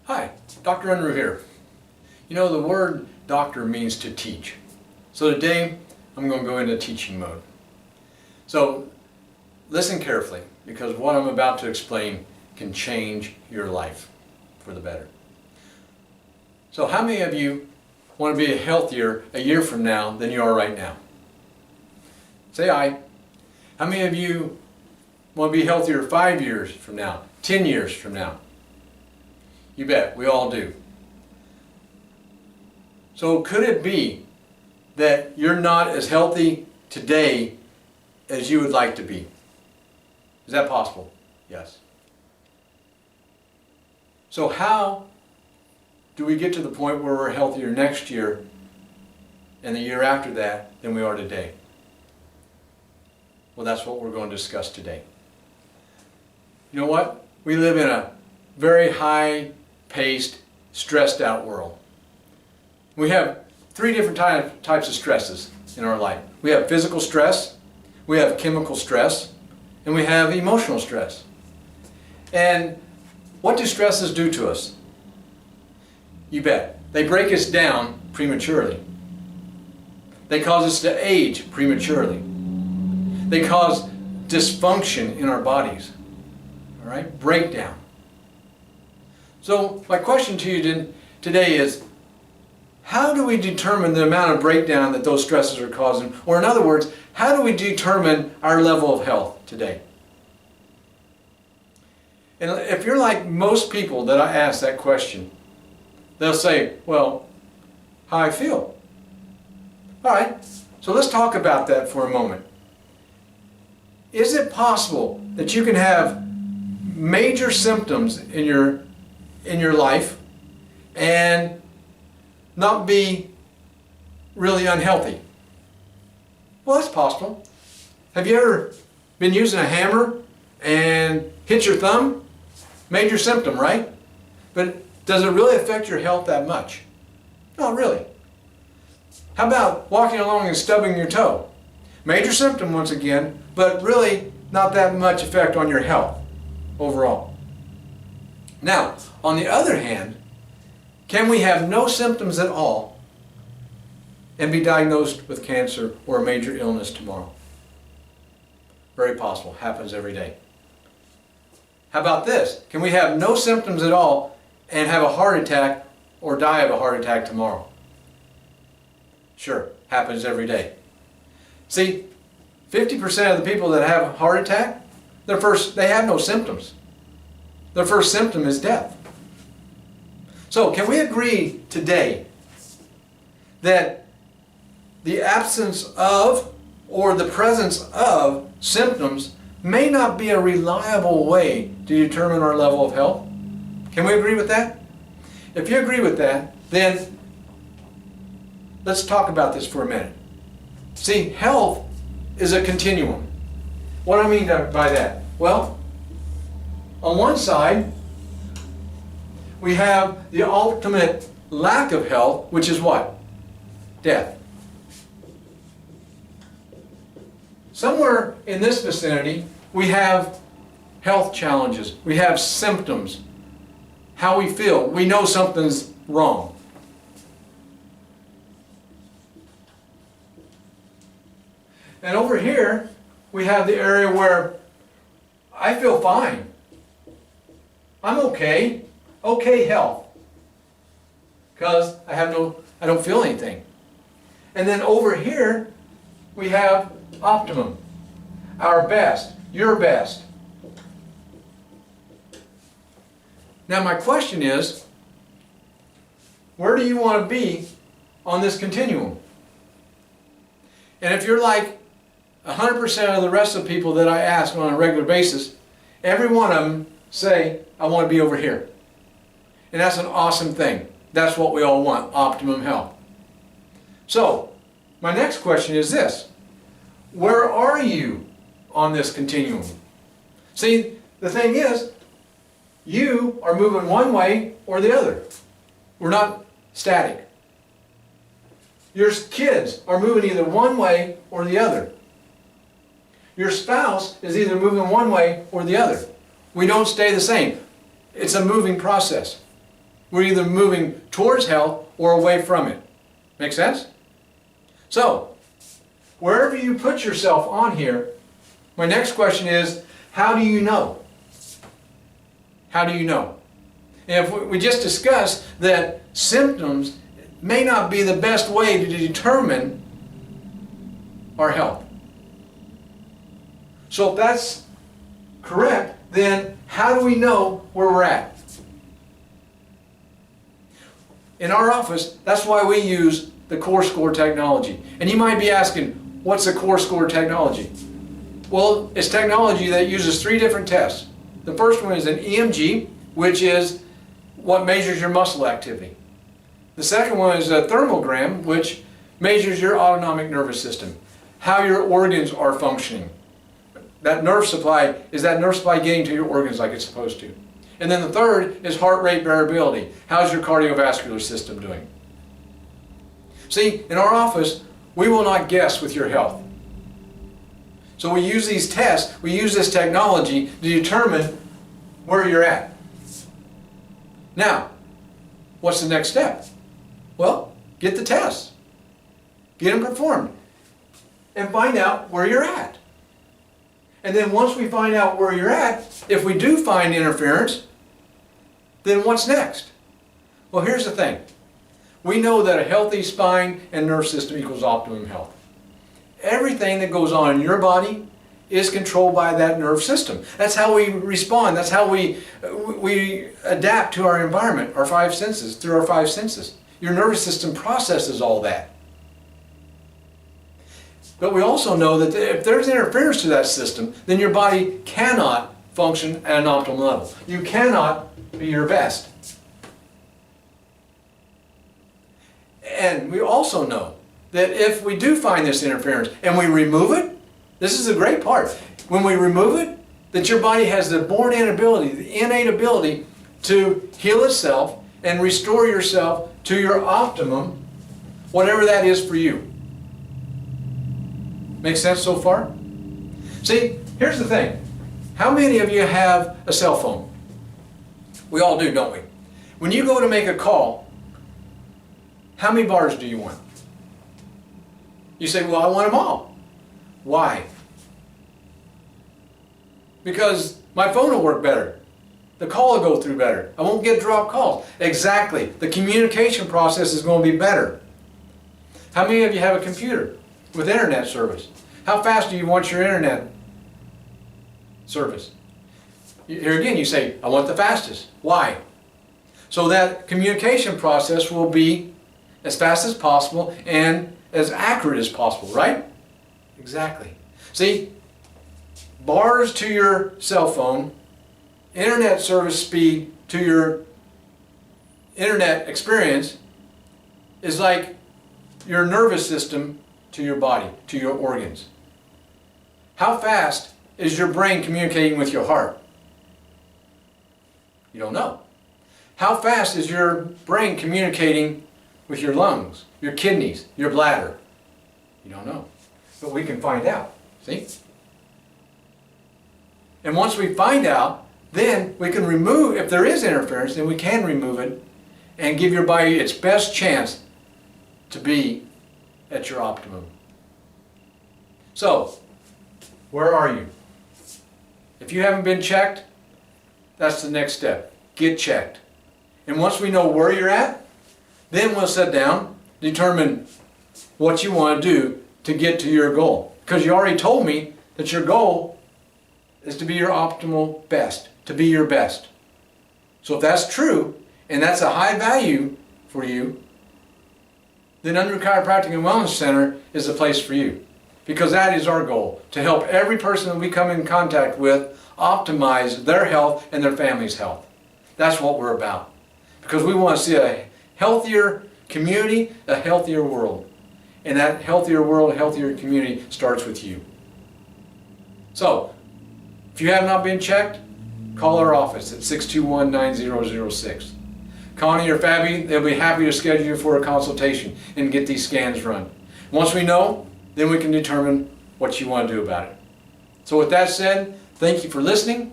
Hi, Dr. Unruh here. You know, the word doctor means to teach. So today, I'm going to go into teaching mode. So listen carefully, because what I'm about to explain can change your life for the better. So how many of you want to be healthier a year from now than you are right now? Say aye. How many of you want to be healthier 5 years from now, 10 years from now? You bet, we all do. So could it be that you're not as healthy today as you would like to be? Is that possible? Yes. So how do we get to the point where we're healthier next year and the year after that than we are today? Well, that's what we're going to discuss today. You know what? We live in a very high-paced, stressed-out world. We have three different types of stresses in our life. We have physical stress, we have chemical stress, and we have emotional stress. And what do stresses do to us? You bet. They break us down prematurely. They cause us to age prematurely. They cause dysfunction in our bodies. All right? Breakdown. So my question to you today is, how do we determine the amount of breakdown that those stresses are causing? Or in other words, how do we determine our level of health today? And if you're like most people that I ask that question, they'll say, well, how I feel. All right, so let's talk about that for a moment. Is it possible that you can have major symptoms in your life and not be really unhealthy? Well, that's possible. Have you ever been using a hammer and hit your thumb? Major symptom, right? But does it really affect your health that much? Not really. How about walking along and stubbing your toe? Major symptom once again, but really not that much effect on your health overall. Now, on the other hand, can we have no symptoms at all and be diagnosed with cancer or a major illness tomorrow? Very possible. Happens every day. How about this? Can we have no symptoms at all and have a heart attack or die of a heart attack tomorrow? Sure. Happens every day. See, 50% of the people that have a heart attack, they have no symptoms. Their first symptom is death. So can we agree today that the absence of or the presence of symptoms may not be a reliable way to determine our level of health? Can we agree with that? If you agree with that, then let's talk about this for a minute. See, health is a continuum. What do I mean by that? Well, on one side, we have the ultimate lack of health, which is what? Death. Somewhere in this vicinity, we have health challenges. We have symptoms. How we feel. We know something's wrong. And over here, we have the area where I feel fine. I'm okay. Okay health. Because I don't feel anything. And then over here, we have optimum. Our best. Your best. Now my question is, where do you want to be on this continuum? And if you're like 100% of the rest of the people that I ask on a regular basis, every one of them say, I want to be over here. And that's an awesome thing. That's what we all want, optimum health. So, my next question is this. Where are you on this continuum? See, the thing is, you are moving one way or the other. We're not static. Your kids are moving either one way or the other. Your spouse is either moving one way or the other. We don't stay the same. It's a moving process. We're either moving towards health or away from it. Make sense? So, wherever you put yourself on here, my next question is, how do you know? How do you know? And if we just discussed that symptoms may not be the best way to determine our health. So if that's correct, then how do we know where we're at? In our office, that's why we use the Core Score technology. And you might be asking, what's a Core Score technology? Well, it's technology that uses 3 different tests. The first one is an EMG, which is what measures your muscle activity. The second one is a thermogram, which measures your autonomic nervous system, how your organs are functioning. That nerve supply, is that nerve supply getting to your organs like it's supposed to? And then the third is heart rate variability. How's your cardiovascular system doing? See, in our office, we will not guess with your health. So we use these tests, we use this technology to determine where you're at. Now, what's the next step? Well, get the tests. Get them performed. And find out where you're at. And then once we find out where you're at, if we do find interference, then what's next? Well, here's the thing. We know that a healthy spine and nerve system equals optimum health. Everything that goes on in your body is controlled by that nerve system. That's how we respond. That's how we adapt to our environment, our 5 senses, through our 5 senses. Your nervous system processes all that. But we also know that if there's interference to that system, then your body cannot function at an optimal level. You cannot be your best. And we also know that if we do find this interference and we remove it, this is the great part. When we remove it, that your body has the born-in ability, the innate ability to heal itself and restore yourself to your optimum, whatever that is for you. Make sense so far? See, here's the thing. How many of you have a cell phone? We all do, don't we? When you go to make a call, how many bars do you want? You say, well, I want them all. Why? Because my phone will work better. The call will go through better. I won't get dropped calls. Exactly. The communication process is going to be better. How many of you have a computer with internet service? How fast do you want your internet service? Here again, you say, I want the fastest. Why? So that communication process will be as fast as possible and as accurate as possible, right? Exactly. See, bars to your cell phone, internet service speed to your internet experience is like your nervous system to your body, to your organs. How fast is your brain communicating with your heart? You don't know. How fast is your brain communicating with your lungs, your kidneys, your bladder? You don't know. But we can find out. See? And once we find out, then we can remove, if there is interference, then we can remove it and give your body its best chance to be at your optimum. So, where are you? If you haven't been checked, that's the next step. Get checked. And once we know where you're at, then we'll sit down, determine what you want to do to get to your goal. Because you already told me that your goal is to be your optimal best, to be your best. So if that's true, and that's a high value for you, then Unruh Chiropractic and Wellness Center is the place for you. Because that is our goal, to help every person that we come in contact with optimize their health and their family's health. That's what we're about. Because we want to see a healthier community, a healthier world. And that healthier world, healthier community starts with you. So, if you have not been checked, call our office at 621-9006. Connie or Fabi, they'll be happy to schedule you for a consultation and get these scans run. Once we know, then we can determine what you want to do about it. So with that said, thank you for listening.